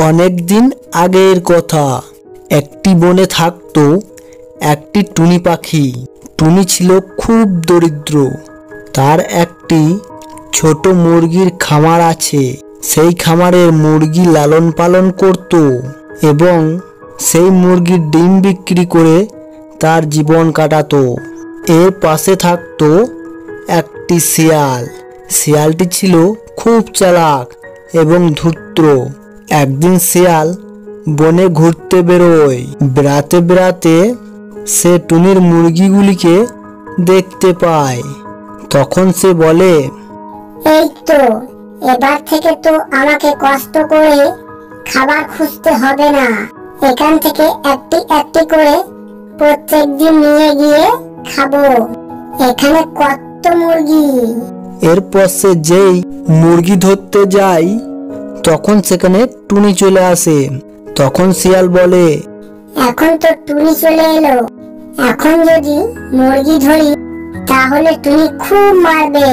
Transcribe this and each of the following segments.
অনেক দিন আগের কথা। একটি বনে থাকতো একটি টুনি পাখি। টুনি ছিল খুব দরিদ্র। তার একটি ছোট মুরগির খামার আছে। সেই খামারের মুরগি লালন পালন করত এবং সেই মুরগির ডিম বিক্রি করে তার জীবন কাটাতো। এর পাশে থাকতো একটি শিয়াল। শিয়ালটি ছিল খুব চালাক এবং ধূর্ত। একদিন শিয়াল বনে ঘুরতে বেরোয়। বেড়াতে বেড়াতে সে টুনির মুরগিগুলিকে দেখতে পায়। তখন সে বলে, এই তো, এবার থেকে তো আমাকে কষ্ট করে খাবার খুঁজতে হবে না। এখান থেকে একটি একটি করে প্রত্যেক দিন নিয়ে গিয়ে খাবো। এখানে কত মুরগি। এরপর সে যেই মুরগি ধরতে যায় তখন সেখানে টুনি চলে আসে। তখন শিয়াল বলে, এখন তো টুনি চলে এলো। এখন যদি মুরগি ধরি তাহলে টুনি খুব মারবে।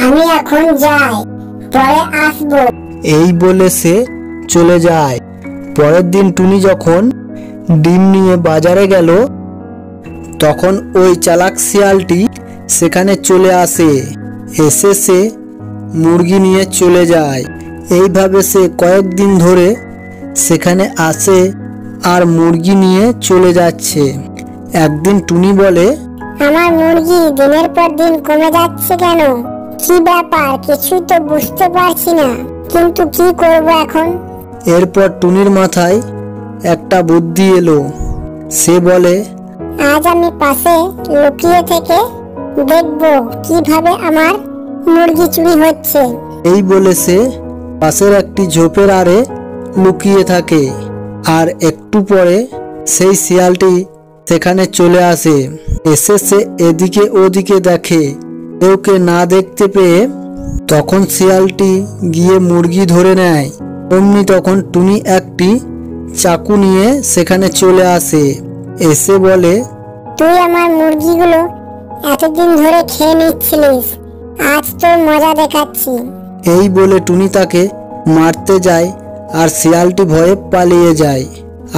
আমি এখন যাই, পরে আসবো। এই বলে সে চলে যায়। পরের দিন টুনি যখন ডিম নিয়ে বাজারে গেল তখন ওই চালাক শিয়ালটি সেখানে চলে আসে। এসে সে মুরগি নিয়ে চলে যায়। এইভাবে সে কয়েকদিন ধরে সেখানে আসে আর মুরগি নিয়ে চলে যাচ্ছে। একদিন টুনি বলে, আমার মুরগি দিনের পর দিন কমে যাচ্ছে কেন? কি ব্যাপার? কিছুই তো বুঝতে পারছি না, কিন্তু কি করব এখন? এরপর টুনির মাথায় একটা বুদ্ধি এলো। সে বলে, আজ আমি পাশে লুকিয়ে থেকে দেখব কিভাবে আমার মুরগি চুরি হচ্ছে। এই বলে সে পাশের একটি ঝোপের আড়ে লুকিয়ে থাকে। আর একটু পরে সেই শিয়ালটি সেখানে চলে আসে। এসে সে এদিকে ওদিকে দেখে, কেউকে না দেখতে পেয়ে তখন শিয়ালটি গিয়ে মুরগি ধরে নেয়। অমনি তখন টুনি একটি চাকু নিয়ে সেখানে চলে আসে। এসে বলে, তুই আমার মুরগিগুলো এতদিন ধরে খেয়ে নিচ্ছিলিস, আজ তোর মজা দেখাচ্ছি। এই বলে টুনি তাকে মারতে যায় আর শিয়ালটি ভয়ে পালিয়ে যায়।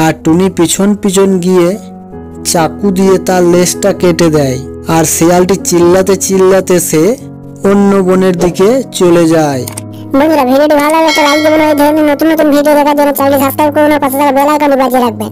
আর টুনি পিছন পিছন গিয়ে চাকু দিয়ে তার লেজটা কেটে দেয়। আর শিয়ালটি চিল্লাতে চিল্লাতে সে অন্য বনের দিকে চলে যায়। বন্ধুরা, ভিডিওটি ভালো লাগলে লাইক দেবেন। এই ধরনের নতুন নতুন ভিডিও দেখার জন্য চ্যানেলটি সাবস্ক্রাইব করুন আর পাশে থাকা বেল আইকনটি বাজিয়ে রাখবেন।